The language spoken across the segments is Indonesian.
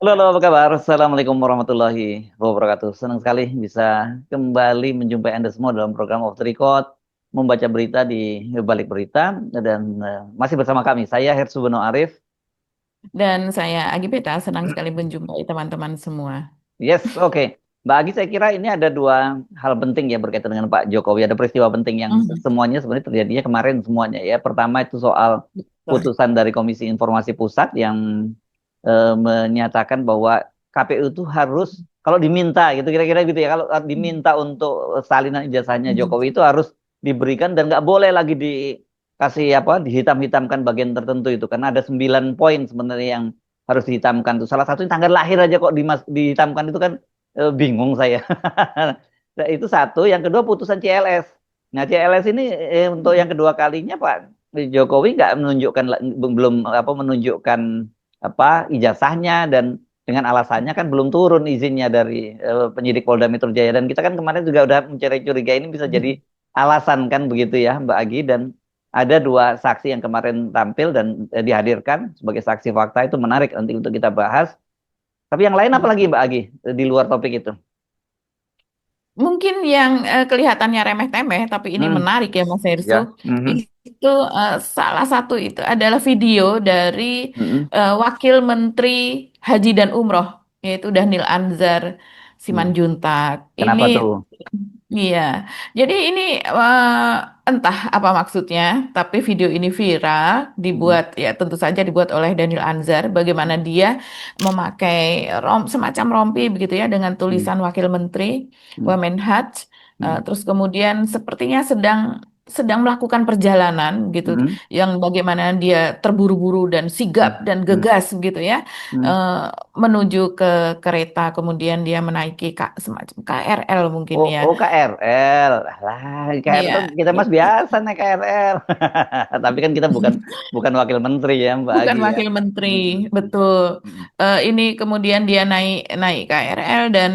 Halo, halo, apa kabar? Assalamualaikum warahmatullahi wabarakatuh. Senang sekali bisa kembali menjumpai Anda semua dalam program Off the Record, membaca berita di balik berita, dan masih bersama kami. Saya Hersubono Arif. Dan saya Agi Beta senang sekali menjumpai teman-teman semua. Yes, oke. Mbak Agi, saya kira ini ada dua hal penting ya berkaitan dengan Pak Jokowi. Ada peristiwa penting yang Mhm. semuanya sebenarnya terjadinya kemarin semuanya ya. Pertama itu soal Betul. putusan dari Komisi Informasi Pusat yang menyatakan bahwa KPU itu harus kalau diminta gitu kira-kira gitu ya kalau diminta untuk salinan ijazahnya Mhm. Jokowi itu harus diberikan dan nggak boleh lagi dikasih apa dihitam-hitamkan bagian tertentu itu karena ada 9 poin sebenarnya yang harus dihitamkan tuh salah satunya tanggal lahir aja kok dihitamkan itu kan bingung saya. Nah, itu satu yang kedua putusan CLS. Nah, CLS ini untuk yang kedua kalinya Pak Jokowi nggak menunjukkan belum apa menunjukkan apa ijazahnya dan dengan alasannya kan belum turun izinnya dari penyidik Polda Metro Jaya dan kita kan kemarin juga udah mencari curiga ini bisa jadi Mhm. alasan kan begitu ya Mbak Agi dan ada dua saksi yang kemarin tampil dan dihadirkan sebagai saksi fakta itu menarik nanti untuk kita bahas. Tapi yang lain apa lagi Mbak Agi di luar topik itu? Mungkin yang kelihatannya remeh-temeh, tapi ini Hmm, menarik ya Mas Hersu. ya. Mhm. Itu salah satu itu adalah video dari Mhm. Wakil Menteri Haji dan Umroh, yaitu Dhanil Anzar Hmm. Simanjuntak. Ini Kenapa tuh? Iya, jadi ini entah apa maksudnya, tapi video ini viral, Mhm. dibuat ya tentu saja dibuat oleh Daniel Anzar, bagaimana dia memakai semacam rompi begitu ya dengan Hmm. tulisan Wakil Menteri Hmm. Wamenhaj, Hmm. terus kemudian sepertinya sedang melakukan perjalanan gitu, Hmm. yang bagaimana dia terburu-buru dan sigap Hmm. dan Hmm. gegas gitu ya, Hmm. eh, menuju ke kereta, kemudian dia menaiki semacam KRL mungkin Oh, ya. oh KRL. Lah, KRL kan Iya, kita mas itu biasa naik KRL. Tapi kan kita bukan bukan wakil menteri ya, Mbak bukan Agi ya. wakil menteri, Mm-mm. betul. Mm-mm. Ini kemudian dia naik naik KRL dan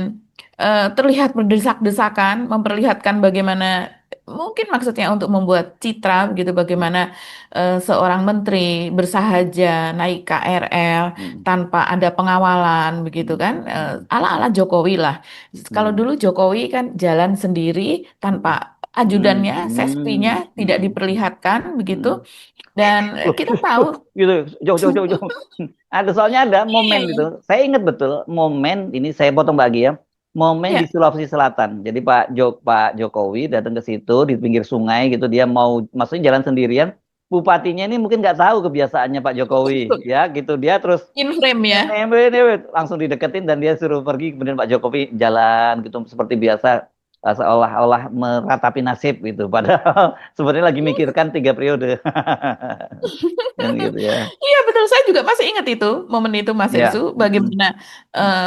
terlihat berdesak-desakan, memperlihatkan bagaimana mungkin maksudnya untuk membuat citra begitu, bagaimana seorang menteri bersahaja naik KRL Mm-mm. tanpa ada pengawalan begitu kan, Mm-mm. ala-ala Jokowi lah. Kalau Mm-mm. dulu Jokowi kan jalan sendiri tanpa ajudannya, safety-nya Mm-mm. tidak Mm-mm. diperlihatkan begitu. Mm-mm. Dan Loh, kita tahu, gitu. Jauh, jauh, jauh, jauh. Ada soalnya ada momen itu. iya, Saya ingat betul momen ini saya potong bagi ya. Momen di ya, Sulawesi Selatan. Jadi Pak Jokowi datang ke situ di pinggir sungai gitu dia mau maksudnya jalan sendirian. Bupatinya ini mungkin nggak tahu kebiasaannya Pak Jokowi ya gitu dia terus in frame ya. langsung dideketin dan dia suruh pergi kemudian Pak Jokowi jalan gitu seperti biasa seolah-olah meratapi nasib gitu padahal sebenarnya lagi mikirkan 3 periode kan gitu ya. Iya betul, saya juga masih ingat itu momen itu Mas Ersu, Ya. Mm-mm. bagaimana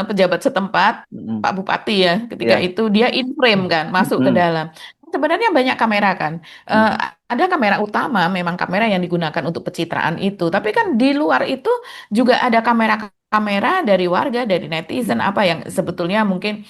pejabat setempat Mm-mm. Pak Bupati ya ketika Ya. itu dia in frame kan masuk ke Mm-mm. dalam. Sebenarnya banyak kamera kan. Eh, Mm. ada kamera utama, memang kamera yang digunakan untuk pencitraan itu. Tapi kan di luar itu juga ada kamera-kamera dari warga, dari netizen apa yang sebetulnya mungkin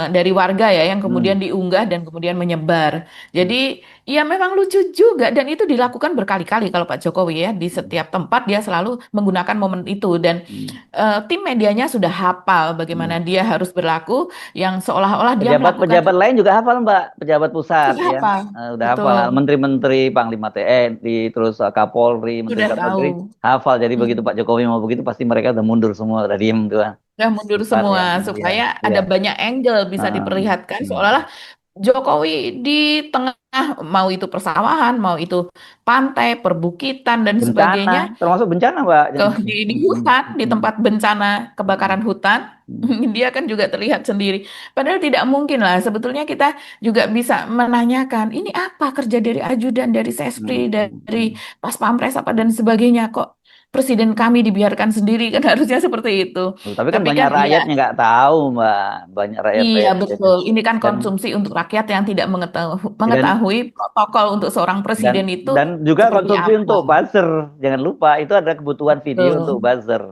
dari warga ya yang kemudian Mm. diunggah dan kemudian menyebar. Jadi ya memang lucu juga dan itu dilakukan berkali-kali kalau Pak Jokowi ya di Mm. setiap tempat dia selalu menggunakan momen itu dan Mm. tim medianya sudah hafal bagaimana Mm. dia harus berlaku yang seolah-olah dia melakukan Pejabat-pejabat lain juga hafal Mbak, pejabat pusat sudah ya. hafal. Udah hafal Betul, menteri-menteri, Panglima TNI, terus Kapolri, Menteri sudah Dalam Negeri tahu. hafal. Jadi begitu Hmm. Pak Jokowi mau begitu pasti mereka udah mundur semua, udah diem tuh. Sudah mundur Depan semua ya. Iya, supaya iya. ada banyak angle bisa Heeh. diperlihatkan seolah-olah Hmm. Jokowi di tengah mau itu persawahan, mau itu pantai, perbukitan dan Bencana, sebagainya termasuk bencana Mbak. ke Jangan. di Hmm. hutan, di Hmm. tempat bencana Hmm. kebakaran hutan, Hmm. dia kan juga terlihat sendiri. Padahal tidak mungkin lah. Sebetulnya kita juga bisa menanyakan, ini apa kerja dari ajudan, dari Sespri, Hmm. dari Hmm. Pas Pampres apa dan sebagainya kok presiden kami dibiarkan sendiri kan harusnya seperti itu. Tapi kan Tapi banyak kan ya, rakyatnya nggak tahu Mbak, banyak iya rakyat-rakyat betul. Ini kan dan konsumsi untuk rakyat yang tidak mengetahui, dan mengetahui protokol untuk seorang dan presiden itu dan juga seperti konsumsi apa. untuk buzzer. Jangan lupa itu ada kebutuhan video untuk Betul. buzzer.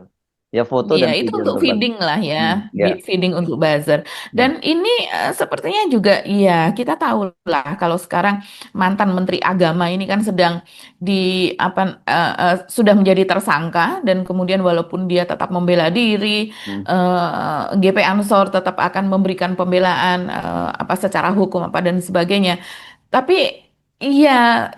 Ya foto Iya, dan itu video untuk untuk bagi. feeding lah ya, Ya. feeding untuk buzzer. Dan Hmm. ini sepertinya juga, iya, kita tahu lah kalau sekarang mantan Menteri Agama ini kan sedang di apa sudah menjadi tersangka dan kemudian walaupun dia tetap membela diri, Hmm. GP Ansor tetap akan memberikan pembelaan apa secara hukum apa dan sebagainya. Tapi iya,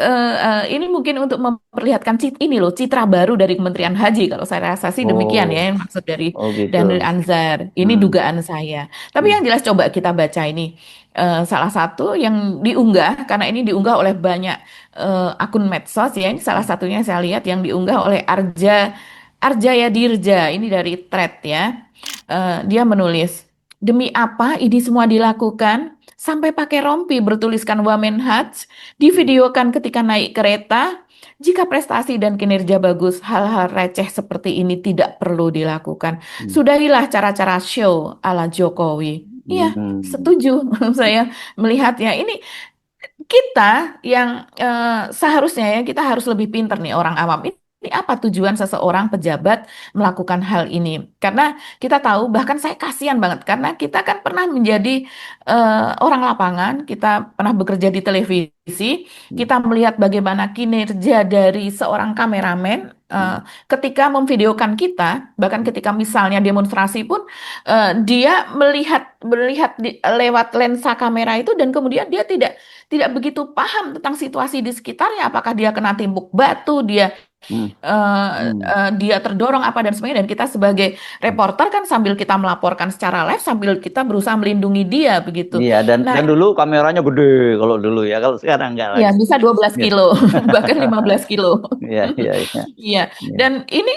ini mungkin untuk memperlihatkan ini loh citra baru dari Kementerian Haji. Kalau saya rasa sih demikian ya, Oh, yang maksud dari oh gitu. Daniel Anzar. Ini Hmm. dugaan saya. Tapi Hmm. yang jelas coba kita baca ini. Salah satu yang diunggah, karena ini diunggah oleh banyak akun medsos ya. Ini salah satunya saya lihat yang diunggah oleh Arjaya Dirja. Ini dari thread ya. Dia menulis, demi apa ini semua dilakukan? Sampai pakai rompi bertuliskan Wamenhaj, divideokan ketika naik kereta. Jika prestasi dan kinerja bagus, hal-hal receh seperti ini tidak perlu dilakukan. Hmm. Sudahilah cara-cara show ala Jokowi. Iya, Hmm. setuju saya melihatnya. Ini kita yang seharusnya ya kita harus lebih pinter nih orang awam. Ini apa tujuan seseorang pejabat melakukan hal ini? Karena kita tahu, bahkan saya kasihan banget karena kita kan pernah menjadi orang lapangan, kita pernah bekerja di televisi, Hmm. kita melihat bagaimana kinerja dari seorang kameramen Hmm. ketika memvideokan kita, bahkan ketika misalnya demonstrasi pun dia melihat melihat lewat lensa kamera itu dan kemudian dia tidak begitu paham tentang situasi di sekitarnya, apakah dia kena timbuk batu, Hmm. Hmm. dia terdorong apa dan sebagainya. Dan kita sebagai Hmm. reporter kan sambil kita melaporkan secara live, sambil kita berusaha melindungi dia begitu. Iya, dan Nah, dulu kameranya gede kalau dulu ya. Kalau sekarang enggak ya lagi. bisa 12 Iya. kilo, bahkan 15 kilo. Iya, iya, iya. Iya, Iya. dan ini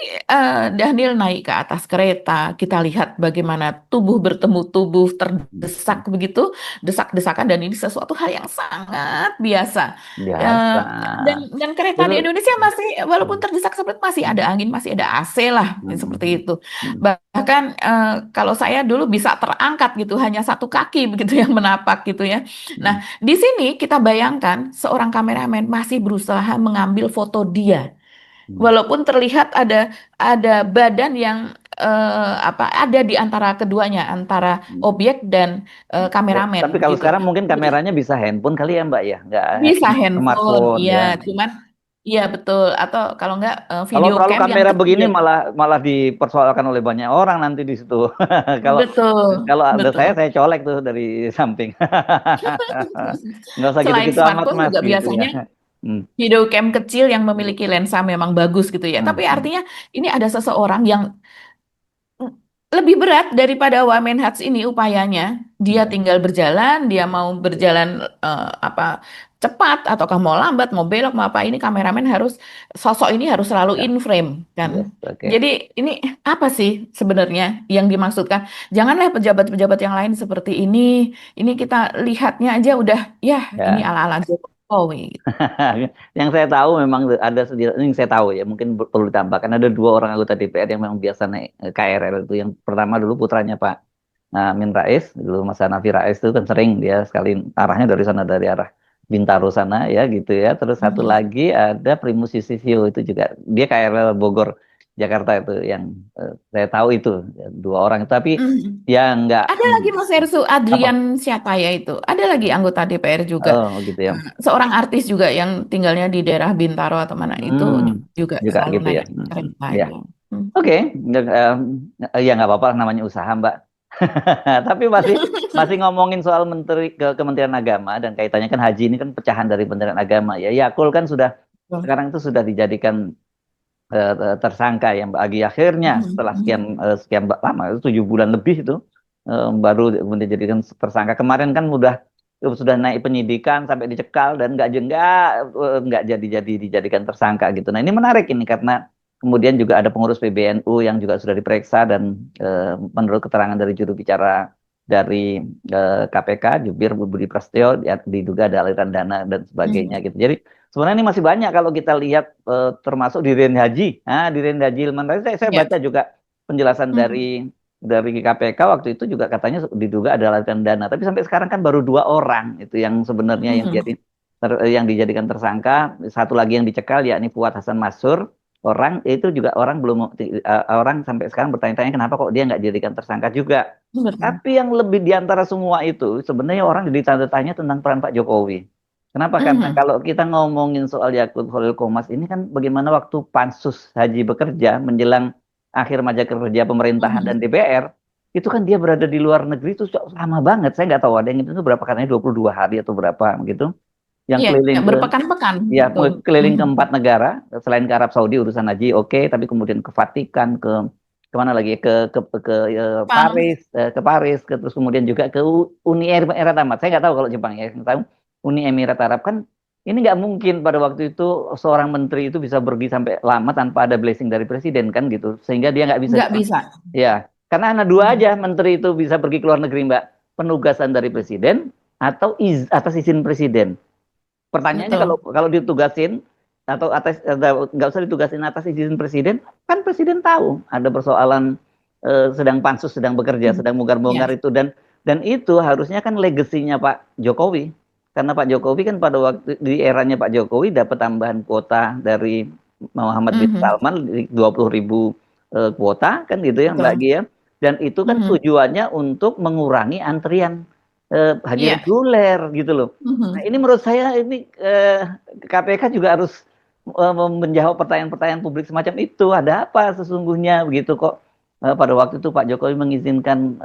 Daniel naik ke atas kereta, kita lihat bagaimana tubuh bertemu tubuh terdesak Hmm. begitu, desak-desakan dan ini sesuatu hal yang sangat biasa. Eh, Biasa. dan kereta di Itu. Indonesia masih, walaupun Hmm. terdesak seperti itu, masih ada angin, masih ada AC lah, seperti Hmm. itu. Hmm. Bahkan kalau saya dulu bisa terangkat gitu, hanya satu kaki begitu yang menapak gitu ya. Nah, Hmm. di sini kita bayangkan seorang kameramen masih berusaha mengambil foto dia. Hmm. Walaupun terlihat ada badan yang apa ada di antara keduanya, antara Hmm. objek dan Ya, tapi kameramen kalau gitu. sekarang mungkin kameranya bisa handphone kali ya Mbak ya, nggak Bisa handphone, smartphone iya, ya. cuman iya betul. Atau kalau nggak Kalau video terlalu cam yang kamera begini kecil. malah malah dipersoalkan oleh banyak orang nanti di situ. Kalau Betul, kalau ada betul. saya colek tuh dari samping. Nggak usah Selain gitu-gitu amat smartphone Mas juga gitu ya. biasanya Hmm. video cam kecil yang memiliki lensa memang bagus gitu ya. Hmm. Tapi Hmm. artinya ini ada seseorang yang lebih berat daripada Wamenhats ini upayanya. Dia Ya. tinggal berjalan, dia mau berjalan apa cepat ataukah mau lambat, mau belok, mau apa ini kameramen harus sosok ini harus selalu Ya. in frame kan. Yes, oke. Jadi ini apa sih sebenarnya yang dimaksudkan? Janganlah pejabat-pejabat yang lain seperti ini. Ini kita lihatnya aja udah ya ini Ya. ala-ala Jokowi. Yang saya tahu memang ada ini saya tahu ya mungkin perlu ditambahkan ada dua orang anggota DPR yang memang biasa naik KRL itu. Yang pertama dulu putranya Pak Amin Rais, dulu Mas Hanafi Rais itu kan sering dia sekali arahnya dari sana dari arah Bintaro sana ya gitu ya. Terus satu Mhm. lagi ada Primus Yustisio itu juga dia KRL Bogor Jakarta itu yang saya tahu itu ya, dua orang itu tapi Mhm. yang enggak Ada lagi Mas Ersu, apa Adrian siapa ya itu? Ada lagi anggota DPR juga. oh gitu ya. Seorang artis juga yang tinggalnya di daerah Bintaro atau mana itu Hmm, juga juga selalu gitu ya. naik Hmm, kereta ya. ya. Hmm. Oke, ya nggak apa-apa namanya usaha Mbak. Tapi masih masih ngomongin soal Kementerian Agama dan kaitannya kan haji ini kan pecahan dari Kementerian Agama ya. Yakul kan sudah Betul. sekarang itu sudah dijadikan tersangka ya Mbak. Akhirnya setelah sekian Mhm. lama itu 7 bulan lebih itu baru kemudian dijadikan tersangka. Kemarin kan sudah naik penyidikan sampai dicekal dan nggak jadi dijadikan tersangka gitu. Nah ini menarik ini karena kemudian juga ada pengurus PBNU yang juga sudah diperiksa dan menurut keterangan dari juru bicara dari KPK Jubir Budi Prasetyo diduga ada aliran dana dan sebagainya Mhm. gitu. Jadi sebenarnya ini masih banyak kalau kita lihat termasuk di Ren Haji. Nah, di Ren Haji Ilman tadi saya Ya. baca juga penjelasan Mhm. dari KPK waktu itu juga katanya diduga ada aliran dana. Tapi sampai sekarang kan baru 2 orang itu yang sebenarnya Mhm. yang dijadikan tersangka. Satu lagi yang dicekal yakni Fuad Hasan Mansur. Orang itu juga orang belum orang sampai sekarang bertanya-tanya kenapa kok dia nggak dijadikan tersangka juga. Betul. Tapi yang lebih di antara semua itu sebenarnya orang jadi tanda tanya tentang peran Pak Jokowi. Kenapa? Karena Mhm. kalau kita ngomongin soal Yakut Khalil Komas ini kan bagaimana waktu Pansus Haji bekerja menjelang akhir masa kerja pemerintahan dan Mhm. DPR, itu kan dia berada di luar negeri itu lama banget. Saya nggak tahu ada yang itu berapa, katanya 22 hari atau berapa gitu. Yang Iya, keliling ke berpekan-pekan Ya, gitu. keliling ke Mhm. 4 negara selain ke Arab Saudi urusan haji, oke, tapi kemudian ke Vatikan, ke kemana lagi, Jepang. Paris, ke Paris, terus kemudian juga ke Uni Emirat Arab. Saya nggak tahu kalau Jepang ya, yang tahu Uni Emirat Arab kan ini nggak mungkin pada waktu itu seorang menteri itu bisa pergi sampai lama tanpa ada blessing dari presiden kan gitu, sehingga dia nggak bisa. Nggak bisa. Ya, karena ada dua Mhm. aja menteri itu bisa pergi ke luar negeri, Mbak, penugasan dari presiden atau atas izin presiden. Pertanyaannya kalau Betul. kalau ditugasin atau nggak usah ditugasin atas izin presiden, kan presiden tahu ada persoalan, sedang pansus sedang bekerja, Mhm. sedang bongkar-bongkar Ya. itu, dan itu harusnya kan legasinya Pak Jokowi. Karena Pak Jokowi kan pada waktu di eranya Pak Jokowi dapat tambahan kuota dari Muhammad bin Mhm. Salman 20.000 kuota kan gitu ya Mbak Betul. Gia. Dan itu kan Mhm. tujuannya untuk mengurangi antrian haji Iya. reguler gitu loh. Nah, Mhm. ini menurut saya ini KPK juga harus menjawab pertanyaan-pertanyaan publik semacam itu. Ada apa sesungguhnya begitu kok pada waktu itu Pak Jokowi mengizinkan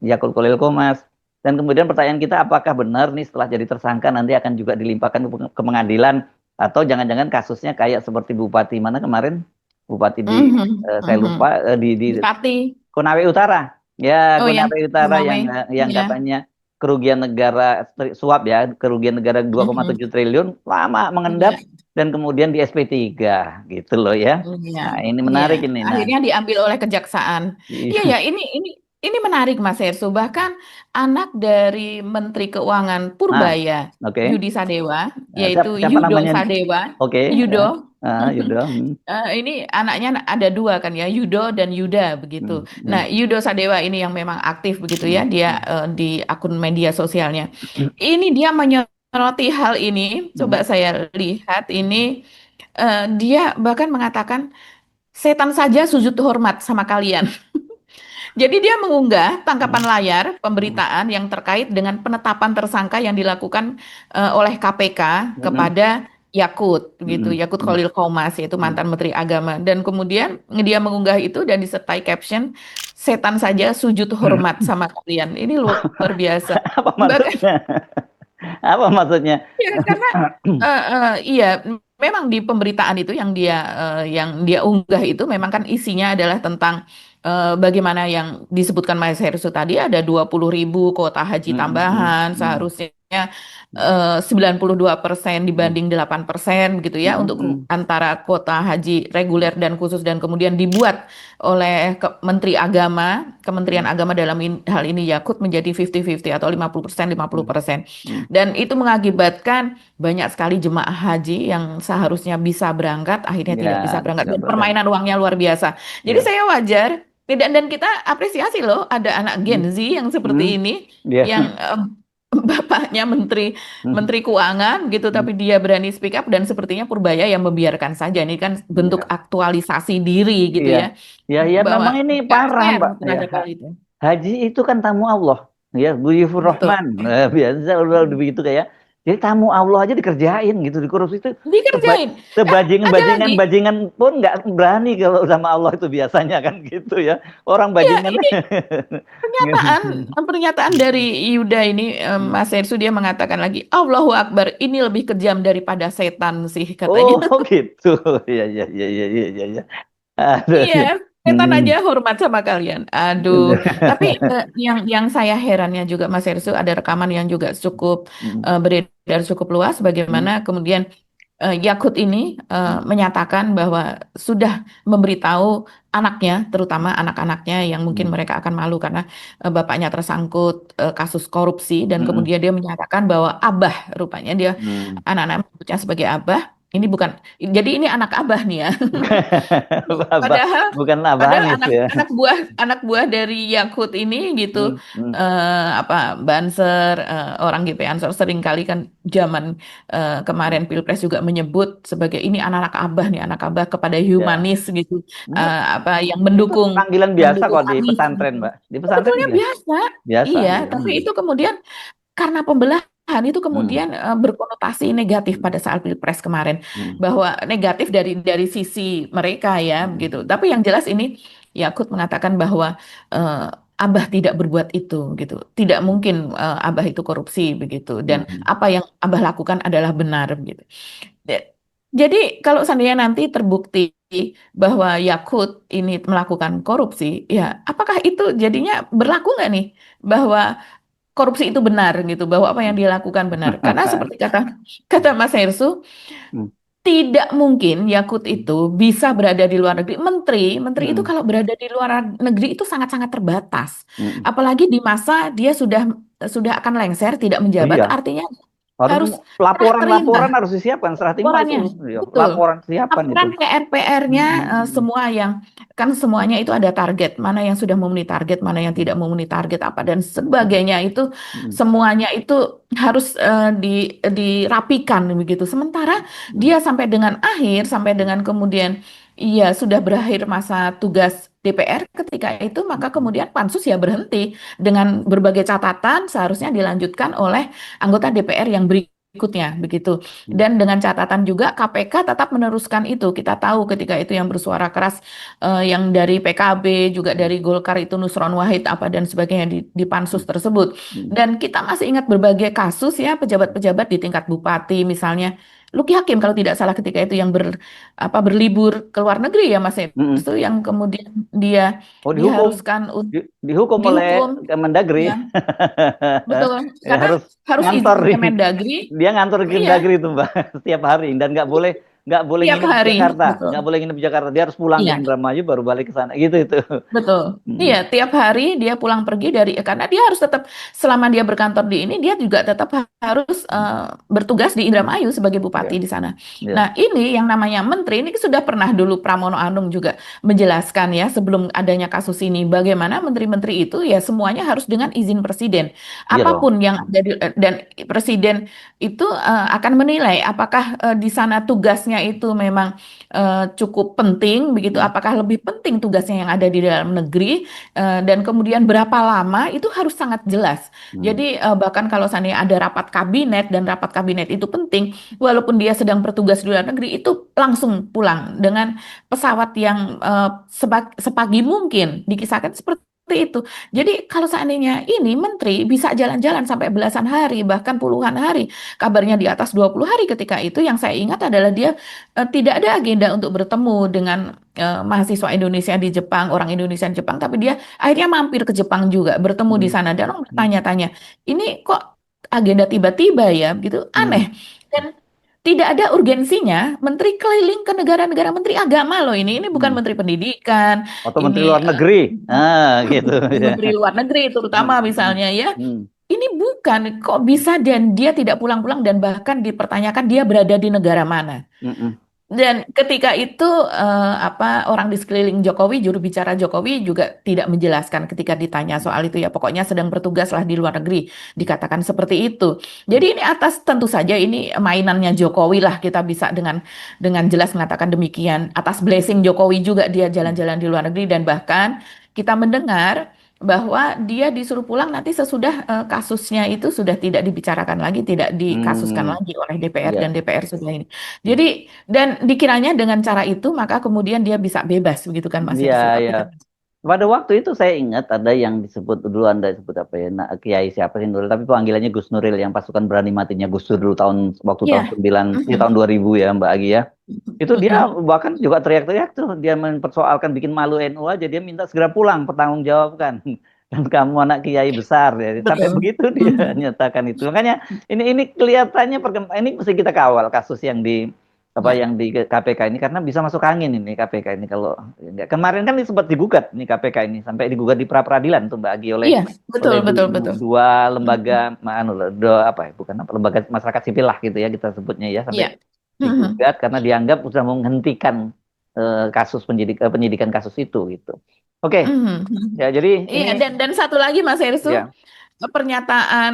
Yakut Khalil Komas, dan kemudian pertanyaan kita apakah benar nih setelah jadi tersangka nanti akan juga dilimpahkan ke pengadilan, atau jangan-jangan kasusnya kayak seperti Bupati mana kemarin, Bupati di Mhm. saya Mhm. lupa, di Bupati. Konawe Utara. Ya, Oh ya, Konawe Utara Konawe. yang Iya. katanya kerugian negara suap ya, kerugian negara dua koma Mhm. tujuh triliun lama Iya. mengendap dan kemudian di SP3 gitu loh ya. Iya, Nah, ini iya. menarik ini. Nah, Akhirnya diambil oleh kejaksaan. Iya ya, ini menarik Mas Hersu. Bahkan anak dari Menteri Keuangan nah, Purbaya, oke. Yudi Sadewa, Nah, yaitu siapa Yudo namanya? Sadewa, Oke, Yudo. ya. Yudo. Ini anaknya ada dua kan ya, Yudo dan Yuda begitu. Hmm, Nah, hmm, Yudo Sadewa ini yang memang aktif begitu ya, hmm, dia hmm, di akun media sosialnya. Ini dia menyoroti hal ini. Coba hmm, saya lihat ini. Dia bahkan mengatakan setan saja sujud hormat sama kalian. Jadi dia mengunggah tangkapan hmm, layar hmm, pemberitaan yang terkait dengan penetapan tersangka yang dilakukan oleh KPK hmm, kepada Yakut gitu, hmm, Yakut hmm, Khalil Qomas yaitu hmm. mantan Menteri Agama. Dan kemudian dia mengunggah itu dan disertai caption setan saja sujud hormat sama kalian. Ini luar biasa. Apa Bahkan maksudnya? Apa maksudnya? ya, karena iya, memang di pemberitaan itu yang dia unggah itu memang kan isinya adalah tentang bagaimana yang disebutkan Mas Hersu tadi ada 20.000 kuota haji Hmm, hmm, tambahan hmm, seharusnya 92% hmm, dibanding 8% gitu ya hmm, untuk hmm. antara kuota haji reguler dan khusus dan kemudian dibuat oleh Menteri Agama, Kementerian Hmm, Agama dalam hal ini Yakut menjadi 50-50 atau 50% hmm, 50%. hmm. Dan itu mengakibatkan banyak sekali jemaah haji yang seharusnya bisa berangkat, akhirnya Ya, tidak bisa berangkat. nggak Dan berangkat. permainan uangnya luar biasa. Jadi Ya, saya wajar, dan kita apresiasi loh ada anak hmm, Gen Z yang seperti hmm, ini, ya, yang bapaknya Menteri hmm, Menteri Keuangan gitu, hmm, tapi dia berani speak up dan sepertinya Purbaya yang membiarkan saja. Ini kan bentuk ya, aktualisasi diri gitu iya, ya, ya, ya, bahwa memang ini nggak parah, fair Mbak. Ya, terhadap hal itu. haji itu kan tamu Allah, ya, Buyufur Betul. Rahman. Biasa udah begitu kayak. Jadi tamu Allah aja dikerjain gitu, dikorupsi itu. seba- Dikerjain. Ada Sebajingan-bajingan lagi. bajingan pun nggak berani kalau sama Allah itu biasanya kan gitu ya. Orang Ya, bajingan. ini pernyataan dari Yuda ini, Mas Ersu, dia mengatakan lagi, Allahu Akbar, ini lebih kejam daripada setan sih katanya. Oh gitu. Ya, ya, ya, ya, ya, ya, ya. Aduh. Iya, setan Hmm. aja hormat sama kalian. Aduh, tapi yang saya herannya juga Mas Ersu, ada rekaman yang juga cukup Hmm. beredar cukup luas, Hmm. bagaimana kemudian Yakut ini Hmm. menyatakan bahwa sudah memberitahu anaknya, terutama anak-anaknya yang mungkin Hmm. mereka akan malu karena bapaknya tersangkut kasus korupsi, dan Hmm. kemudian dia menyatakan bahwa abah, rupanya dia Hmm. anak-anak menyebutnya sebagai abah, Ini bukan, jadi ini anak abah nih ya. Abah, Padahal bukan Abah Padahal Anies anak ya. anak buah dari Yakult ini gitu, Hmm, hmm, apa Banser, orang GP Ansor sering kali kan zaman hmm. kemarin Pilpres juga menyebut sebagai ini anak-anak abah nih, anak abah kepada Ya, humanis gitu, Menurut- apa yang itu panggilan biasa mendukung kok di Anies pesantren, gitu. Mbak. Di pesantren Sebetulnya biasa, biasa, biasa. iya, Iya. tapi Hmm, itu kemudian karena pembelahan itu hmm, kemudian berkonotasi negatif hmm, pada saat Pilpres kemarin, hmm, bahwa negatif dari sisi mereka ya hmm, gitu. Tapi yang jelas ini Yakut mengatakan bahwa eh, Abah tidak berbuat itu gitu. Tidak mungkin Abah itu korupsi begitu, dan hmm, apa yang Abah lakukan adalah benar gitu. Ya, jadi kalau seandainya nanti terbukti bahwa Yakut ini melakukan korupsi, ya apakah itu jadinya berlaku nggak nih bahwa korupsi itu benar gitu, bahwa apa yang dia lakukan benar? Karena seperti kata kata Mas Hersu, hmm, tidak mungkin Yakut hmm, itu bisa berada di luar negeri. Menteri itu hmm, kalau berada di luar negeri itu sangat-sangat terbatas. hmm. Apalagi di masa dia sudah akan lengser, tidak menjabat, Iya, artinya harus harus serah terima laporan-laporan harus disiapkan. Serah terima itu, laporannya. ya, Betul. laporan siapan itu. Laporan PR-nya Hmm, hmm, hmm, semua yang kan semuanya itu ada target, mana yang sudah memenuhi target, mana yang hmm, tidak memenuhi target apa dan hmm, sebagainya itu hmm, semuanya itu harus dirapikan begitu. Sementara hmm, dia sampai dengan akhir, sampai hmm, dengan kemudian iya sudah berakhir masa tugas DPR ketika itu, maka hmm, kemudian pansus ya berhenti dengan berbagai catatan seharusnya dilanjutkan oleh anggota DPR yang berikutnya begitu. hmm, Dan dengan catatan juga KPK tetap meneruskan itu. Kita tahu ketika itu yang bersuara keras, yang dari PKB juga hmm, dari Golkar itu Nusron Wahid apa dan sebagainya di pansus hmm, tersebut. hmm. Dan kita masih ingat berbagai kasus ya pejabat-pejabat di tingkat bupati misalnya. Luki Hakim kalau tidak salah ketika itu yang berlibur ke luar negeri ya Mas Hmm. itu yang kemudian dia Oh, dihukum, diharuskan untuk dihukum oleh dihukum Kemendagri. ya betul Ya, karena harus harus ngantor izin ini. Kemendagri. Dia ngantor ke Iya, Kemendagri itu, Mbak, setiap hari dan nggak boleh tiap nginep di hari Jakarta, betul. nggak boleh nginep di Jakarta. Dia harus pulang ke Iya, Indramayu baru balik ke sana gitu itu. betul. Mm, Iya, tiap hari dia pulang pergi karena dia harus tetap selama dia berkantor di ini dia juga tetap harus bertugas di Indramayu sebagai bupati ya, di sana. Nah, ya, ini yang namanya menteri ini sudah pernah dulu Pramono Anung juga menjelaskan ya sebelum adanya kasus ini bagaimana menteri-menteri itu ya semuanya harus dengan izin presiden. iya dong. Apapun yang ada dan presiden itu akan menilai apakah di sana tugasnya itu memang cukup penting begitu, Mm, apakah lebih penting tugasnya yang ada di dalam negeri dan kemudian berapa lama itu harus sangat jelas. mm, Jadi bahkan kalau seandainya ada rapat kabinet dan rapat kabinet itu penting, walaupun dia sedang bertugas di luar negeri itu langsung pulang dengan pesawat yang sepagi mungkin dikisahkan seperti itu. Jadi kalau seandainya ini menteri bisa jalan-jalan sampai belasan hari bahkan puluhan hari, kabarnya di atas 20 hari ketika itu yang saya ingat adalah dia tidak ada agenda untuk bertemu dengan mahasiswa Indonesia di Jepang, orang Indonesia di Jepang, tapi dia akhirnya mampir ke Jepang juga, bertemu di mm, sana dan orang mm, bertanya-tanya, ini kok agenda tiba-tiba ya, gitu aneh. mm, Dan tidak ada urgensinya, menteri keliling ke negara-negara, menteri agama loh ini bukan mm. menteri pendidikan, Atau ini Menteri Luar Negeri, gitu ya. menteri luar negeri terutama Mm, mm, misalnya ya. mm, Ini bukan, kok bisa dan dia tidak pulang-pulang dan bahkan dipertanyakan dia berada di negara mana. mm, mm, Dan ketika itu apa orang di sekeliling Jokowi, juru bicara Jokowi juga tidak menjelaskan ketika ditanya soal itu ya pokoknya sedang bertugaslah di luar negeri, dikatakan seperti itu. Jadi ini atas tentu saja ini mainannya Jokowi lah kita bisa dengan jelas mengatakan demikian. Atas blessing Jokowi juga dia jalan-jalan di luar negeri dan bahkan kita mendengar bahwa dia disuruh pulang nanti sesudah kasusnya itu sudah tidak dibicarakan lagi, tidak dikasuskan mm. lagi oleh DPR dan Ya. DPR sudah ini. Jadi dan dikiranya dengan cara itu maka kemudian dia bisa bebas begitu kan Mas Iya, Hersu. Tapi ya. kan Pada waktu itu saya ingat ada yang disebut dulu, Anda sebut apa ya, Kiai siapa sih Nuril, tapi panggilannya Gus Nuril, yang pasukan berani matinya Gus Dur dulu waktu tahun ya. 9 ya tahun Mhm. 2000 ya Mbak Agi ya. Itu dia Mhm. bahkan juga teriak-teriak tuh, dia mempersoalkan bikin malu NU aja, dia minta segera pulang, pertanggungjawabkan. Dan kamu anak kiai besar ya. Sampai Betul. begitu dia Mhm. nyatakan itu. Makanya ini kelihatannya ini mesti kita kawal kasus yang di apa Ya. yang di KPK ini, karena bisa masuk angin ini KPK ini kalau enggak. Kemarin kan sempat digugat nih KPK ini, sampai digugat di pra peradilan tuh Mbak Agi oleh Iya, betul betul betul. dua lembaga Mhm. dua apa ya, bukan apa, lembaga masyarakat sipil lah gitu ya kita sebutnya ya, sampai Iya. Mhm. digugat karena dianggap sudah menghentikan kasus penyidikan kasus itu gitu. Oke, Mhm. ya jadi Iya, ini dan satu lagi Mas Hersu, ya. pernyataan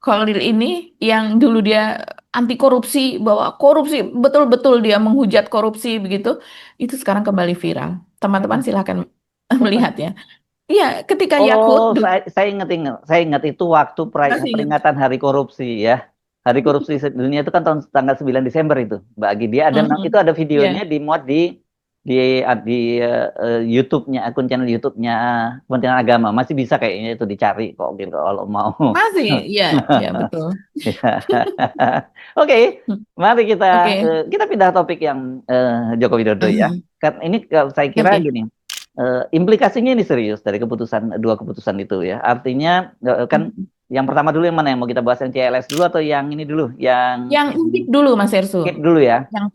Khalil ini yang dulu dia anti korupsi, bahwa korupsi betul-betul dia menghujat korupsi begitu, itu sekarang kembali viral. Teman-teman Siapa? silahkan Siapa? melihatnya. Iya, ketika Yakut, Oh, saya ingat itu waktu masih ingat. peringatan Hari Korupsi ya. Hari Korupsi Sedunia itu kan tanggal 9 Desember itu, Mbak Agi. Dia ada Mhm. itu ada videonya Iya, dimuat di YouTube-nya, akun channel YouTube-nya Kementerian Agama. Masih bisa kayaknya itu dicari kok gitu kalau mau. masih, iya, iya betul. Oke, mari kita Oke. kita pindah topik yang Joko Widodo ya. Mhm. Kan ini kalau saya kira Oke. gini, implikasinya ini serius dari dua keputusan itu ya. Artinya kan Mhm. yang pertama dulu yang mana yang mau kita bahas, yang CLS dulu atau yang ini dulu, Yang intip dulu Mas Ersu. KIP dulu ya? Yang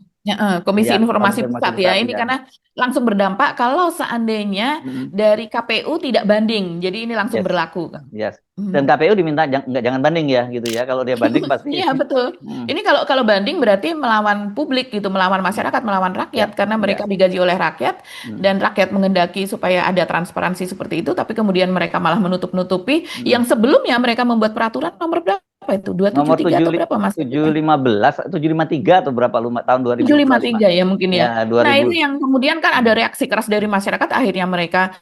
Komisi Ya, Informasi konfirmasi Pusat ya. pusat Ini ya. karena langsung berdampak kalau seandainya Mm-mm. dari KPU tidak banding. Jadi ini langsung Yes. berlaku kan. Yes. Dan Mhm. KPU diminta nggak jangan banding ya gitu ya. Kalau dia banding pasti. Iya betul. Hmm. Ini kalau kalau banding berarti melawan publik gitu, melawan Hmm. masyarakat, melawan Ya, rakyat karena mereka ya. digaji oleh rakyat Hmm. dan rakyat menghendaki supaya ada transparansi seperti itu, tapi kemudian mereka malah menutup-nutupi Hmm. yang sebelumnya mereka membuat peraturan nomor berapa itu? Nomor 273 atau berapa Mas? 715 753 atau berapa tahun 2025. 753 ya mungkin Ya, ya. Nah 2000. itu yang kemudian kan ada Hmm. reaksi keras dari masyarakat, akhirnya mereka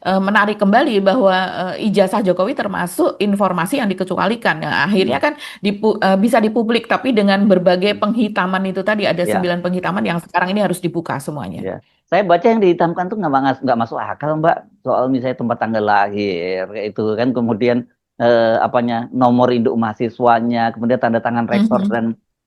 menarik kembali bahwa ijazah Jokowi termasuk informasi yang dikecualikan. Nah, akhirnya Hmm. kan bisa dipublik, tapi dengan berbagai Hmm. penghitaman itu tadi, ada Ya, 9 penghitaman yang sekarang ini harus dibuka semuanya. ya. Saya baca yang dihitamkan tuh nggak masuk akal, Mbak. Soal misalnya tempat tanggal lahir kayak itu kan, kemudian apanya nomor induk mahasiswanya, kemudian tanda tangan rektor Mhm. dan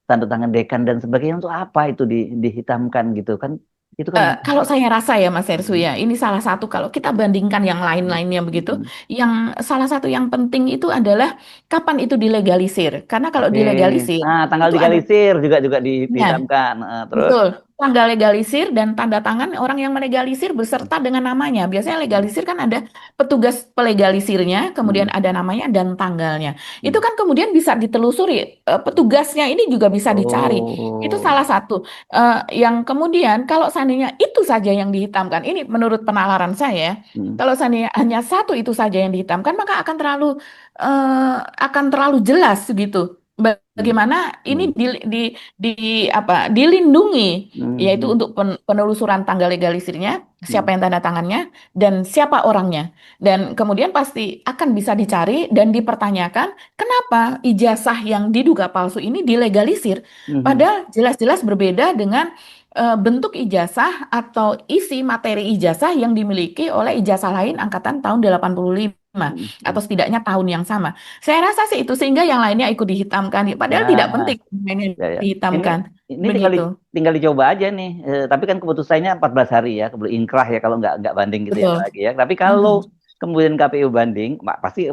tanda tangan dekan dan sebagainya, untuk apa itu dihitamkan gitu kan? Itu kan Kalau saya rasa ya Mas Hersu mm, ya, ini salah satu kalau kita bandingkan yang mm, lain-lainnya begitu, mm. yang salah satu yang penting itu adalah kapan itu dilegalisir. Karena kalau Oke. dilegalisir Nah, tanggal itu ada. digalisir juga Ya, dihitamkan. Terus betul. Tanggal legalisir dan tanda tangan orang yang melegalisir beserta dengan namanya. Biasanya mm, legalisir kan ada petugas pelegalisirnya, kemudian mm, ada namanya dan tanggalnya. Itu mm. kan kemudian bisa ditelusuri. Petugasnya ini juga bisa dicari. Itu Oh. salah satu. Yang kemudian kalau seandainya itu saja yang dihitamkan, ini menurut penalaran saya, Mm, kalau seandainya hanya satu itu saja yang dihitamkan, maka akan terlalu jelas gitu. mm, Bagaimana ini mm, di dilindungi, yaitu mm, untuk penelusuran tanggal legalisirnya, siapa mm, yang tanda tangannya dan siapa orangnya, dan kemudian pasti akan bisa dicari dan dipertanyakan kenapa ijazah yang diduga palsu ini dilegalisir, mm, mm, padahal jelas-jelas berbeda dengan bentuk ijazah atau isi materi ijazah yang dimiliki oleh ijazah lain angkatan tahun 85 mm, atau mm. setidaknya tahun yang sama. Saya rasa sih itu sehingga yang lainnya ikut dihitamkan, padahal tidak Nah, penting mainnya ya, ya. Ini dihitamkan ini begitu. tinggal dicoba aja nih. Tapi kan keputusannya 14 hari ya, keburu inkrah ya kalau nggak banding gitu ya Betul. lagi ya. Tapi kalau Mhm. kemudian KPU banding, pasti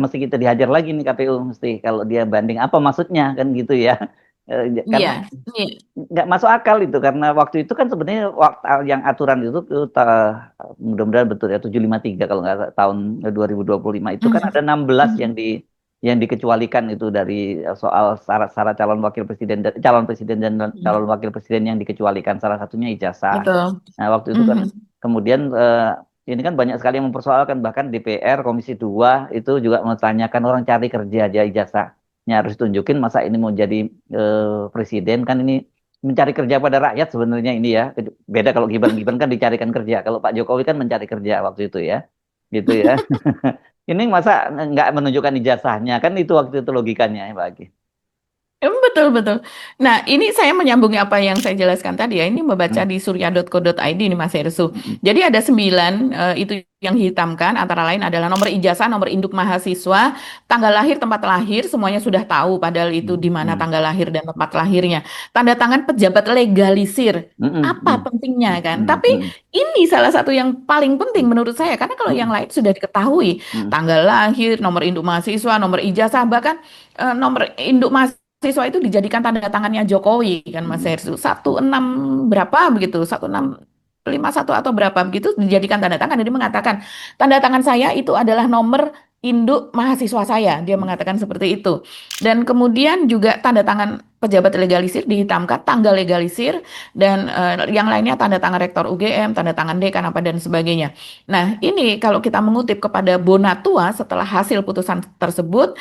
mesti kita dihajar lagi nih KPU mesti, kalau dia banding apa maksudnya kan gitu ya. Iya, Karena iya. nggak masuk akal itu, karena waktu itu kan sebenarnya waktu yang aturan itu mudah-mudahan betul ya 753 kalau nggak salah, tahun 2025 itu kan Mhm. ada 16 Mhm. yang dikecualikan itu dari soal syarat-syarat calon wakil presiden, calon presiden dan calon Mhm. wakil presiden yang dikecualikan, salah satunya ijazah. Betul. Nah, waktu itu kan Mhm. kemudian ini kan banyak sekali yang mempersoalkan, bahkan DPR Komisi 2 itu juga menanyakan orang cari kerja aja ijazahnya harus tunjukin, masa ini mau jadi presiden kan, ini mencari kerja pada rakyat sebenarnya ini ya. Beda kalau Gibran kan dicarikan kerja, kalau Pak Jokowi kan mencari kerja waktu itu ya. Gitu ya. Ini masa nggak menunjukkan ijazahnya kan, itu waktu itu logikanya ya Pak Agi. Betul, betul. Nah, ini saya menyambung apa yang saya jelaskan tadi ya. Ini membaca Hmm, di surya.co.id ini Mas Hersu. hmm, Jadi ada 9 itu yang dihitamkan, antara lain adalah nomor ijazah, nomor induk mahasiswa, tanggal lahir, tempat lahir, semuanya sudah tahu padahal itu hmm, di mana hmm, tanggal lahir dan tempat lahirnya. Tanda tangan pejabat legalisir. hmm, hmm, Apa hmm, pentingnya kan? hmm, Tapi hmm, ini salah satu yang paling penting menurut saya, karena kalau yang hmm, lain sudah diketahui, hmm, tanggal lahir, nomor induk mahasiswa, nomor ijazah, bahkan nomor induk mahasiswa itu dijadikan tanda tangannya Jokowi kan Mas hmm, Hersu, 16 berapa begitu, 1651 atau berapa begitu dijadikan tanda tangan. Jadi mengatakan tanda tangan saya itu adalah nomor induk mahasiswa saya, dia mengatakan seperti itu. Dan kemudian juga tanda tangan pejabat legalisir dihitamkan, tanggal legalisir, dan yang lainnya tanda tangan rektor UGM, tanda tangan dekan apa dan sebagainya. Nah, ini kalau kita mengutip kepada Bonatua setelah hasil putusan tersebut,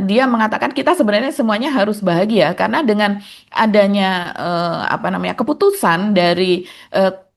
dia mengatakan kita sebenarnya semuanya harus bahagia karena dengan adanya apa namanya keputusan dari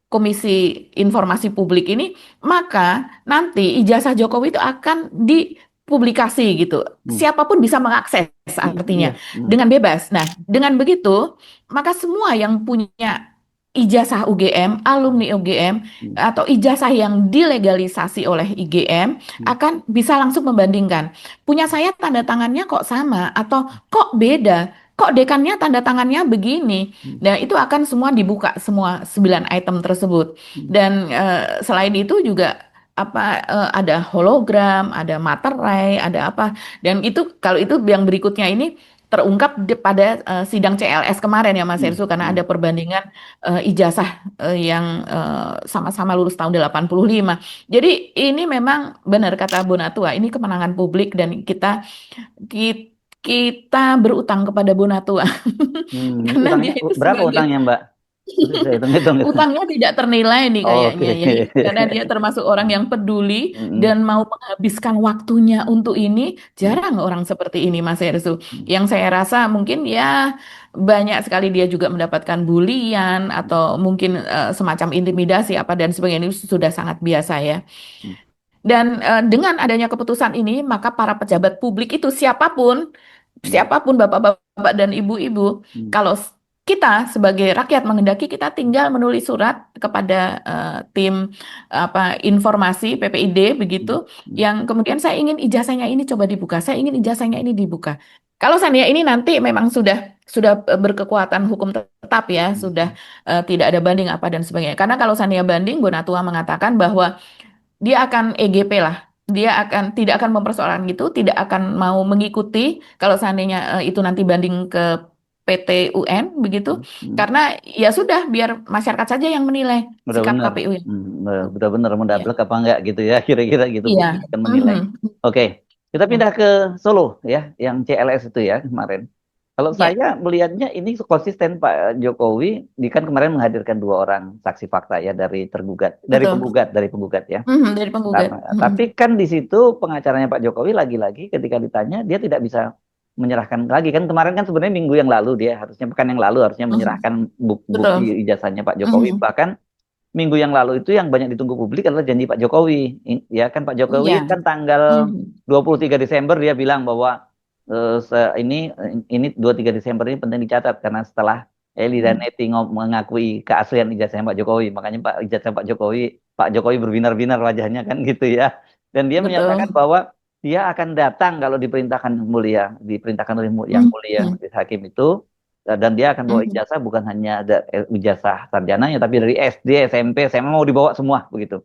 Komisi Informasi Publik ini, maka nanti ijazah Jokowi itu akan dipublikasi gitu. Hmm. Siapapun bisa mengakses Iya. artinya dengan bebas. Nah, dengan begitu, maka semua yang punya ijazah UGM, alumni UGM, Hmm. atau ijazah yang dilegalisasi oleh IGM Hmm. akan bisa langsung membandingkan. Punya saya tanda tangannya kok sama atau kok beda? Kok dekannya tanda tangannya begini? Hmm. Nah, itu akan semua dibuka semua 9 item tersebut. Hmm. Dan selain itu juga apa ada hologram, ada materai, ada apa. Dan itu kalau itu yang berikutnya ini terungkap pada sidang CLS kemarin ya Mas Hmm. Ersu karena Hmm. ada perbandingan ijazah yang sama-sama lulus tahun 85. Jadi ini memang benar kata Bonatua, ini kemenangan publik dan kita kita berutang kepada Bonatua karena Utangnya dia itu berapa sebagai utangnya Mbak? Terus saya hitung-hitung gitu. utangnya tidak ternilai nih kayaknya Oke. ya, karena dia termasuk orang yang peduli Hmm. dan mau menghabiskan waktunya untuk ini. Hmm. Jarang orang seperti ini, Mas Ersu. Hmm. Yang saya rasa mungkin ya banyak sekali dia juga mendapatkan bulian atau mungkin semacam intimidasi apa dan sebagainya, ini sudah sangat biasa ya. Hmm. Dan dengan adanya keputusan ini, maka para pejabat publik itu siapapun, Hmm. siapapun bapak-bapak dan ibu-ibu, Hmm. kalau kita sebagai rakyat menghendaki, kita tinggal menulis surat kepada tim apa informasi PPID begitu, Hmm. yang kemudian saya ingin ijazahnya ini coba dibuka, saya ingin ijazahnya ini dibuka. Kalau seandainya ini nanti memang sudah berkekuatan hukum tetap ya, sudah tidak ada banding apa dan sebagainya. Karena kalau seandainya banding, Bonatua mengatakan bahwa dia akan EGP lah. Dia akan tidak akan mempersoalkan gitu, tidak akan mau mengikuti kalau seandainya itu nanti banding ke PT UN begitu. Hmm. Karena ya sudah biar masyarakat saja yang menilai Udah sikap bener, KPU. udah bener Iya. mendablek apa enggak gitu ya, kira-kira gitu Iya. publik akan menilai. Oke, kita pindah ke Solo ya, yang CLS itu ya kemarin. Kalau Ya, saya melihatnya ini konsisten Pak Jokowi, dia kan kemarin menghadirkan 2 orang saksi fakta ya dari tergugat, betul. dari penggugat ya. Dari penggugat. Tapi kan di situ pengacaranya Pak Jokowi lagi-lagi ketika ditanya dia tidak bisa menyerahkan lagi kan kemarin kan sebenarnya minggu yang lalu dia harusnya pekan yang lalu harusnya menyerahkan Betul. bukti ijazahnya Pak Jokowi, bahkan minggu yang lalu itu yang banyak ditunggu publik adalah janji Pak Jokowi. Ya kan Pak Jokowi Iya. kan tanggal 23 Desember dia bilang bahwa ini 23 Desember ini penting dicatat karena setelah Eli dan Neti mengakui keaslian ijazahnya Pak Jokowi, makanya Pak Jokowi berbinar-binar wajahnya kan gitu ya. Dan dia menyatakan Betul. bahwa dia akan datang kalau diperintahkan oleh yang mulia majelis hakim itu, dan dia akan bawa ijazah bukan hanya ijazah sarjananya tapi dari SD, SMP, SMA mau dibawa semua begitu.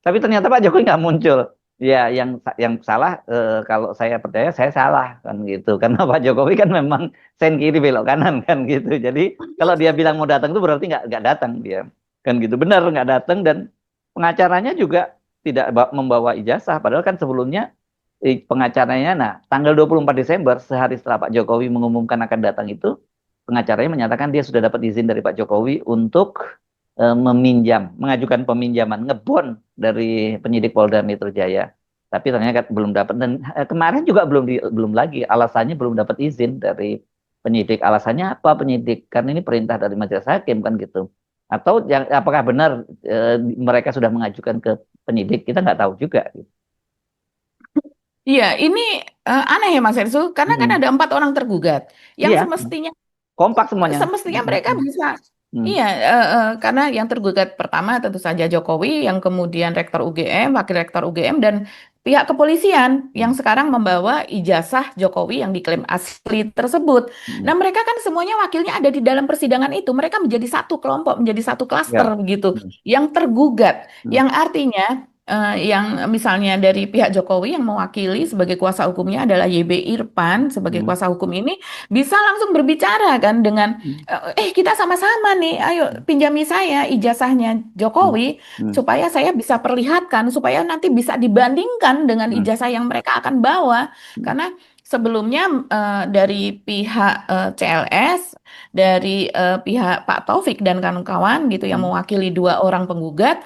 Tapi ternyata Pak Jokowi nggak muncul. Ya, yang salah kalau saya percaya saya salah kan gitu. Karena Pak Jokowi kan memang sen kiri belok kanan kan gitu. Jadi kalau dia bilang mau datang itu berarti nggak datang dia kan gitu. Benar nggak datang dan pengacaranya juga tidak membawa ijazah. Padahal kan sebelumnya pengacaranya, nah tanggal 24 Desember sehari setelah Pak Jokowi mengumumkan akan datang itu, pengacaranya menyatakan dia sudah dapat izin dari Pak Jokowi untuk mengajukan peminjaman ngebon dari penyidik Polda Metro Jaya. Tapi ternyata belum dapat dan kemarin juga belum lagi alasannya belum dapat izin dari penyidik. Alasannya apa penyidik? Karena ini perintah dari majelis hakim kan gitu. Atau apakah benar mereka sudah mengajukan ke penyidik? Kita nggak tahu juga. Gitu. Iya, ini aneh ya Mas Ersu, karena kan ada 4 orang tergugat yang Iya, semestinya kompak semuanya. semestinya mereka bisa. Hmm. Iya, karena yang tergugat pertama tentu saja Jokowi, yang kemudian Rektor UGM, Wakil Rektor UGM, dan pihak kepolisian yang sekarang membawa ijazah Jokowi yang diklaim asli tersebut. Nah, mereka kan semuanya wakilnya ada di dalam persidangan itu. Mereka menjadi satu kelompok, menjadi satu klaster begitu, yang tergugat. Yang artinya yang misalnya dari pihak Jokowi yang mewakili sebagai kuasa hukumnya adalah YB Irfan sebagai Hmm. kuasa hukum ini bisa langsung berbicara kan dengan Hmm. kita sama-sama nih, ayo pinjami saya ijazahnya Hmm. Jokowi Hmm. supaya saya bisa perlihatkan supaya nanti bisa dibandingkan dengan Hmm. ijazah yang mereka akan bawa Hmm. karena sebelumnya dari pihak CLS dari pihak Pak Taufik dan kawan-kawan gitu yang Hmm. mewakili dua orang penggugat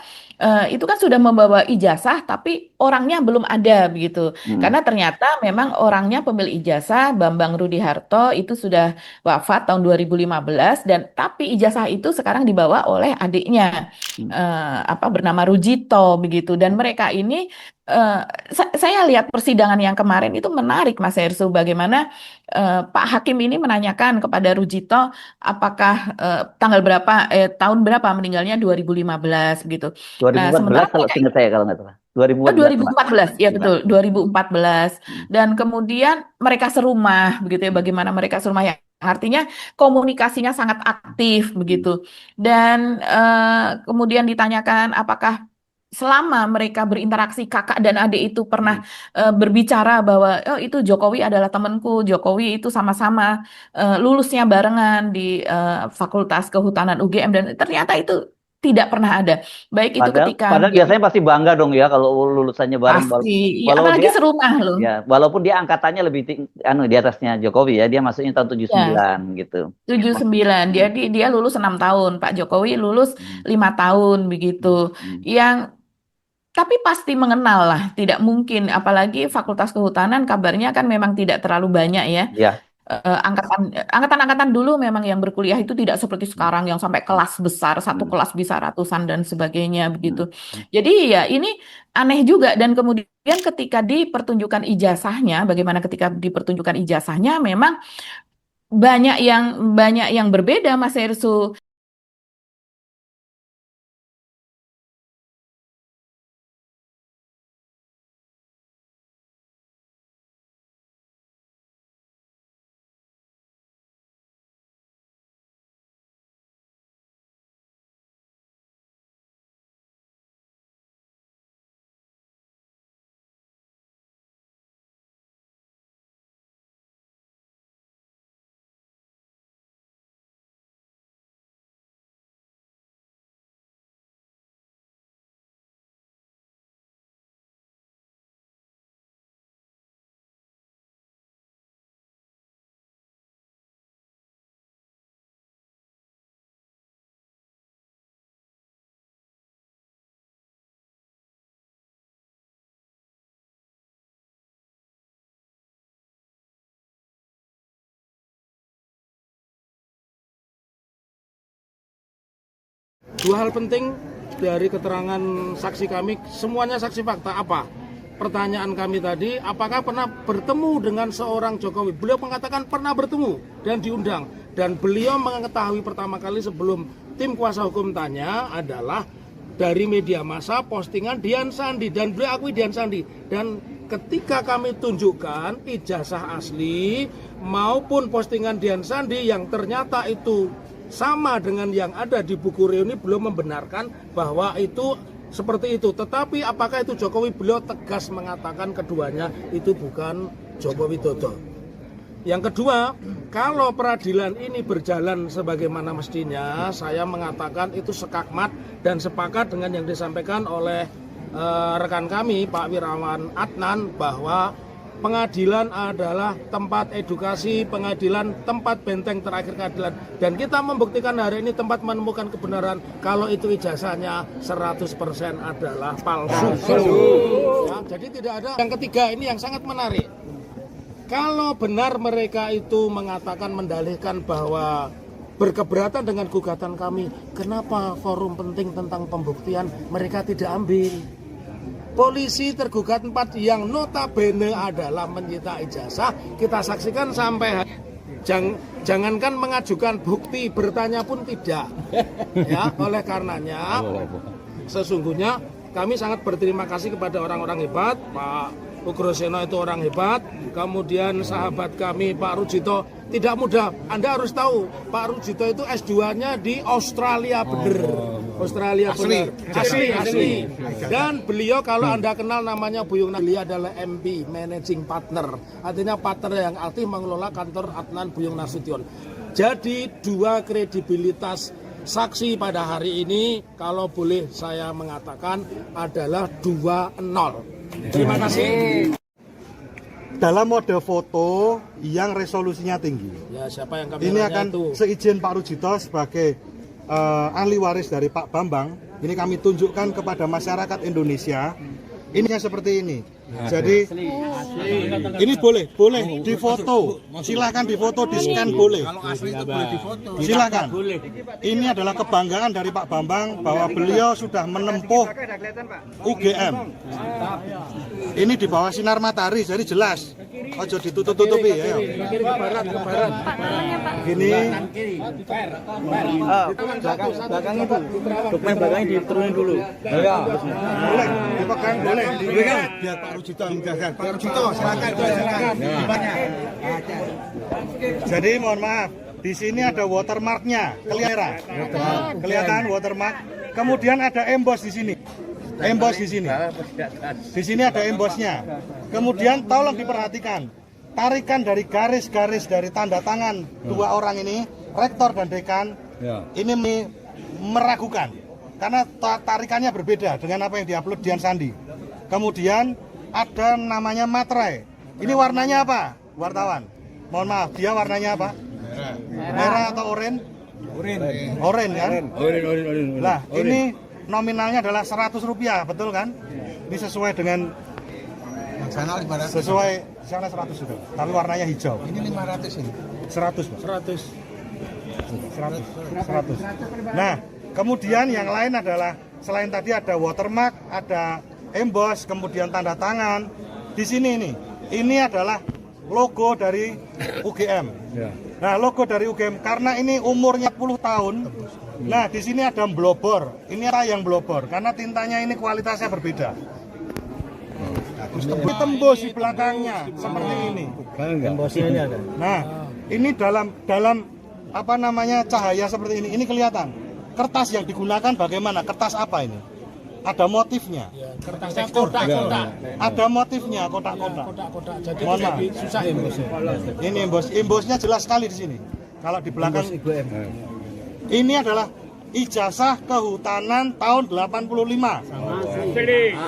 itu kan sudah membawa ijazah tapi orangnya belum ada begitu. Hmm. Karena ternyata memang orangnya pemilik ijazah Bambang Rudi Harto itu sudah wafat tahun 2015 dan tapi ijazah itu sekarang dibawa oleh adiknya Hmm. bernama Rujito begitu dan mereka ini eh, saya lihat persidangan yang kemarin itu menarik Mas Hersu bagaimana Pak Hakim ini menanyakan kepada Rujito apakah tanggal berapa tahun berapa meninggalnya 2015 begitu. Nah, 2014 sementara kalau mereka seingat saya kalau nggak salah. 2014 Pak. 2014, ya betul, 2014. Hmm. Dan kemudian mereka serumah, begitu ya, bagaimana mereka serumah ya. Artinya komunikasinya sangat aktif, Hmm. begitu. Dan kemudian ditanyakan apakah selama mereka berinteraksi kakak dan adik itu pernah berbicara bahwa oh itu Jokowi adalah temanku, Jokowi itu sama-sama lulusnya barengan di Fakultas Kehutanan UGM dan ternyata itu tidak pernah ada. Baik itu Padahal, ketika padahal dia biasanya pasti bangga dong ya kalau lulusannya bareng. pasti, iya, Walau apalagi dia serumah loh. ya, walaupun dia angkatannya lebih di atasnya Jokowi ya, dia masuknya tahun Ya, 79 gitu. 79. Hmm. Dia lulus 6 tahun, Pak Jokowi lulus Hmm. 5 tahun begitu. Hmm. Yang tapi pasti mengenal lah, tidak mungkin. Apalagi Fakultas Kehutanan kabarnya kan memang tidak terlalu banyak ya. Ya. Angkatan-angkatan dulu memang yang berkuliah itu tidak seperti Hmm. sekarang yang sampai kelas besar, satu Hmm. kelas bisa ratusan dan sebagainya begitu. Hmm. Jadi ya ini aneh juga dan kemudian ketika dipertunjukkan ijazahnya, bagaimana ketika dipertunjukkan ijazahnya memang banyak yang berbeda Mas Hersu. Dua hal penting dari keterangan saksi kami, semuanya saksi fakta. Apa? Pertanyaan kami tadi, apakah pernah bertemu dengan seorang Jokowi? Beliau mengatakan pernah bertemu dan diundang. Dan beliau mengetahui pertama kali sebelum tim kuasa hukum tanya adalah dari media massa postingan Dian Sandi. Dan beliau akui Dian Sandi. Dan ketika kami tunjukkan ijazah asli maupun postingan Dian Sandi yang ternyata itu sama dengan yang ada di buku reuni, belum membenarkan bahwa itu seperti itu. Tetapi apakah itu Jokowi? Beliau tegas mengatakan keduanya itu bukan Joko Widodo. Yang kedua, kalau peradilan ini berjalan sebagaimana mestinya, saya mengatakan itu sekakmat dan sepakat dengan yang disampaikan oleh rekan kami Pak Wirawan Adnan bahwa pengadilan adalah tempat edukasi, pengadilan tempat benteng terakhir keadilan. Dan kita membuktikan hari ini tempat menemukan kebenaran kalau itu ijazahnya 100% adalah palsu. Ya, jadi tidak ada. Yang ketiga ini yang sangat menarik. Kalau benar mereka itu mengatakan mendalihkan bahwa berkeberatan dengan gugatan kami, kenapa forum penting tentang pembuktian mereka tidak ambil? Polisi tergugat 4 yang notabene adalah menyita ijazah, kita saksikan sampai jangankan mengajukan bukti, bertanya pun tidak. Ya, oleh karenanya sesungguhnya kami sangat berterima kasih kepada orang-orang hebat. Pak Ugroseno itu orang hebat, kemudian sahabat kami Pak Rujito tidak mudah. Anda harus tahu, Pak Rujito itu S2-nya di Australia bener. Australia bener. Asli. Dan beliau kalau Anda kenal namanya Buyung Beliau adalah MP, Managing Partner. Artinya partner yang aktif mengelola kantor Adnan Buyung Nasution. Jadi dua kredibilitas saksi pada hari ini kalau boleh saya mengatakan adalah 2-0. Terima kasih. Dalam mode foto yang resolusinya tinggi. Ya, siapa yang Ini kameranya akan itu? seizin Pak Rujito sebagai ahli waris dari Pak Bambang. Ini kami tunjukkan kepada masyarakat Indonesia. Ini seperti ini. Jadi ini boleh difoto. Silakan difoto, di scan boleh. Kalau asli itu boleh difoto. Silakan. Ini adalah kebanggaan dari Pak Bambang bahwa beliau sudah menempuh UGM. Ini di bawah sinar matahari, jadi jelas. Ojo ditutup-tutupi ya. Ke barat. Gini. Belakang itu. Dokumen belakangnya diturunin dulu. Boleh, dipegang boleh. Biar Pak Rujito menjelaskan. Pak Rujito, silakan. Jadi mohon maaf, di sini ada watermarknya, kelihatan watermark. Kemudian ada emboss di sini. Emboss di sini. Di sini ada embossnya. Kemudian tolong diperhatikan, tarikan dari garis-garis dari tanda tangan dua orang ini, rektor dan dekan, ini meragukan karena tarikannya berbeda dengan apa yang diupload Dian Sandi. Kemudian ada namanya materai. Ini warnanya apa, wartawan? Mohon maaf, dia warnanya apa? Merah atau oranye? Oranye kan? Oranye. Lah, ini nominalnya adalah Rp100, betul kan? Ini sesuai dengan sesuai sana 100 itu. Tapi warnanya hijau. Ini 500 ini. 100, Pak. 100. Nah, kemudian yang lain adalah selain tadi ada watermark, ada emboss, kemudian tanda tangan. Di sini ini adalah logo dari UGM. Nah, logo dari UGM karena ini umurnya 10 tahun. Nah, di sini ada blobor. Ini apa yang blobor? Karena tintanya ini kualitasnya berbeda. Tembus di belakangnya seperti ini. Nah, ini dalam apa namanya cahaya seperti ini. Ini kelihatan. Kertas yang digunakan bagaimana? Kertas apa ini? Ada motifnya. Kertasnya kotak-kotak. Ada motifnya kotak-kotak. Kotak-kotak. Jadi Mohon maaf. lebih susah embosnya. Ini embossnya jelas sekali di sini. Kalau di belakang ini adalah ijazah kehutanan tahun 85.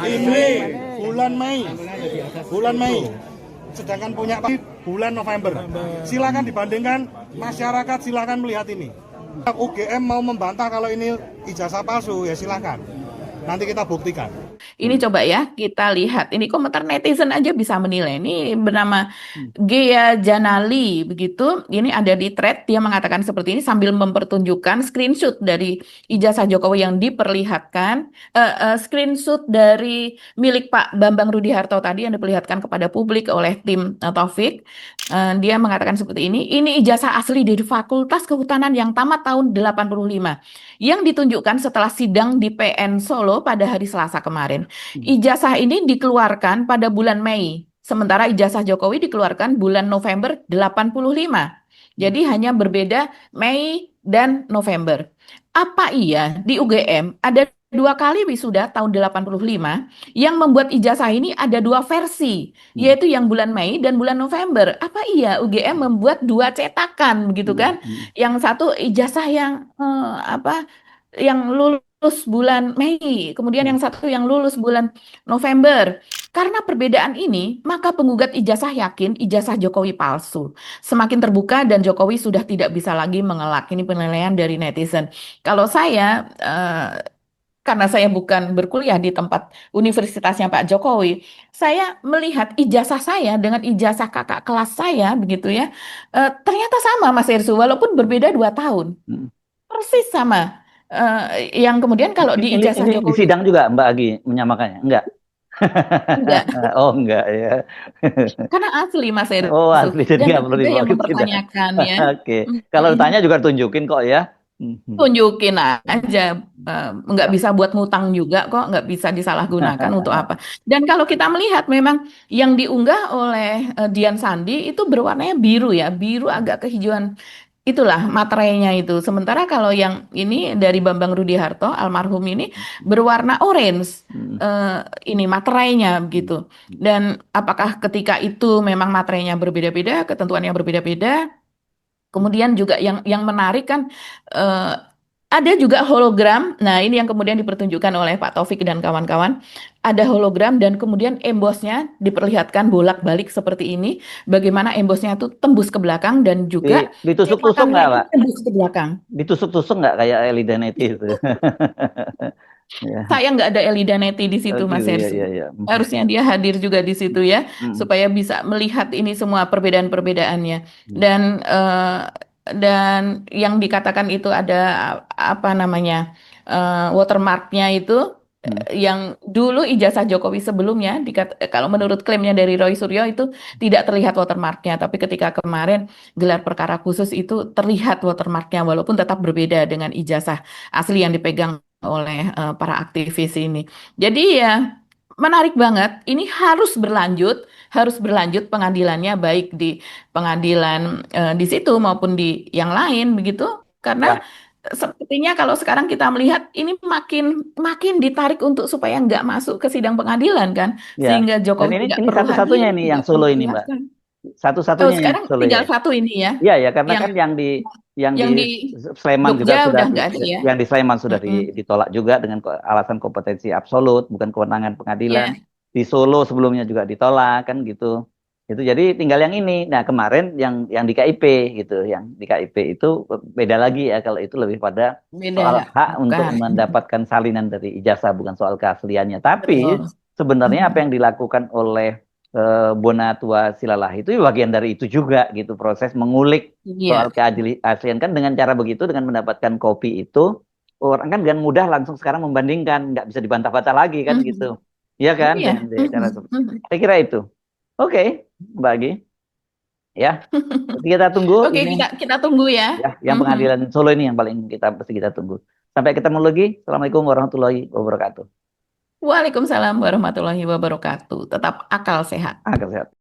Ini bulan Mei. Sedangkan punya Pak bulan November. Silakan dibandingkan, masyarakat silakan melihat ini. UGM mau membantah kalau ini ijazah palsu, ya silakan. Nanti kita buktikan. Ini coba ya kita lihat. Ini komentar netizen aja bisa menilai. Ini bernama Gea Janali begitu. Ini ada di thread, dia mengatakan seperti ini sambil mempertunjukkan screenshot dari ijazah Jokowi yang diperlihatkan, screenshot dari milik Pak Bambang Rudiharto tadi yang diperlihatkan kepada publik oleh tim Taufik. Dia mengatakan seperti ini ijazah asli dari Fakultas Kehutanan yang tamat tahun 85 yang ditunjukkan setelah sidang di PN Solo pada hari Selasa kemarin. Ijazah ini dikeluarkan pada bulan Mei, sementara ijazah Jokowi dikeluarkan bulan November 85. Jadi hanya berbeda Mei dan November. Apa iya di UGM ada 2 kali wisuda tahun 85 yang membuat ijazah ini ada 2 versi, yaitu yang bulan Mei dan bulan November. Apa iya UGM membuat 2 cetakan begitu kan? Yang satu ijazah yang yang lulus bulan Mei, kemudian yang satu yang lulus bulan November. Karena perbedaan ini, maka penggugat ijazah yakin ijazah Jokowi palsu. Semakin terbuka dan Jokowi sudah tidak bisa lagi mengelak. Ini penilaian dari netizen. Kalau saya, karena saya bukan berkuliah di tempat universitasnya Pak Jokowi, saya melihat ijazah saya dengan ijazah kakak kelas saya, begitu ya, ternyata sama Mas Irsu, walaupun berbeda 2 tahun. Persis sama. Yang kemudian kalau di ijazah Ini di Jokowi sidang juga Mbak Agi menyamakannya? Enggak? enggak, Oh enggak ya. karena asli Mas Irsu. Oh asli, jadi Dan nggak perlu ada yang dibawa ke sidang. mempertanyakan ya. Oke. Kalau ditanya juga tunjukin kok ya. Tunjukin aja. nggak bisa buat ngutang juga kok, nggak bisa disalahgunakan untuk apa. Dan kalau kita melihat memang yang diunggah oleh Dian Sandi itu berwarnanya biru ya, biru agak kehijauan. Itulah materainya itu. Sementara kalau yang ini dari Bambang Rudiharto almarhum ini berwarna orange. Hmm. Ini materainya begitu. Dan apakah ketika itu memang materainya berbeda-beda, ketentuan yang berbeda-beda. Kemudian juga yang menarik kan eh, ada juga hologram. Nah, ini yang kemudian dipertunjukkan oleh Pak Taufik dan kawan-kawan. Ada hologram dan kemudian embosnya diperlihatkan bolak-balik seperti ini. Bagaimana embosnya itu tembus ke belakang dan juga Ditusuk-tusuk cetakannya nggak, itu Pak? tembus ke belakang. Ditusuk-tusuk nggak kayak Elida Neti itu? Ya, Saya nggak ada Elida Neti di oh situ, Mas gitu ya, Hersi. ya, ya. Harusnya dia hadir juga di situ ya, Mm, supaya bisa melihat ini semua perbedaan-perbedaannya. mm, Dan yang dikatakan itu ada apa namanya watermarknya itu mm. yang dulu ijazah Jokowi sebelumnya, kalau menurut klaimnya dari Roy Suryo itu tidak terlihat watermarknya, tapi ketika kemarin gelar perkara khusus itu terlihat watermarknya, walaupun tetap berbeda dengan ijazah asli yang dipegang oleh para aktivis ini. Jadi ya menarik banget. Ini harus berlanjut pengadilannya baik di pengadilan di situ maupun di yang lain begitu. Karena Ya, sepertinya kalau sekarang kita melihat ini makin makin ditarik untuk supaya nggak masuk ke sidang pengadilan kan, ya. sehingga Dan Jokowi tidak ini perlu satunya hadir, ini yang tidak perlu Solo ini, Mbak. menjelaskan. Oh, Satu-satunya yang sekarang Solo tinggal ya. satu ini ya, Iya ya, karena yang kan yang di yang di Sleman juga Jogja sudah udah nggak ada ya. yang di Sleman sudah Mm-mm. ditolak juga dengan alasan kompetensi absolut, bukan kewenangan pengadilan. Ya. Di Solo sebelumnya juga ditolak kan gitu. Itu jadi tinggal yang ini. Nah, kemarin yang di KIP gitu, yang di KIP itu beda lagi ya, kalau itu lebih pada soal Beda, hak untuk bukan. mendapatkan salinan dari ijazah, bukan soal keasliannya. Tapi Betul. sebenarnya apa Mhm. yang dilakukan oleh Bonatua Silalah itu ya bagian dari itu juga gitu, proses mengulik soal Iya. keaslian kan. Dengan cara begitu, dengan mendapatkan kopi itu, orang kan dengan mudah langsung sekarang membandingkan, nggak bisa dibantah-bantah lagi kan gitu, Mhm. iya kan, Iya. dengan cara Mhm. seperti Mhm. saya kira itu. Oke, Mbak Agi, ya. Jadi kita tunggu Oke, ini kita tunggu ya. ya, yang Mhm. pengadilan Solo ini yang paling kita tunggu. Sampai ketemu lagi. Assalamualaikum warahmatullahi wabarakatuh. Waalaikumsalam warahmatullahi wabarakatuh. Tetap akal sehat. Sehat.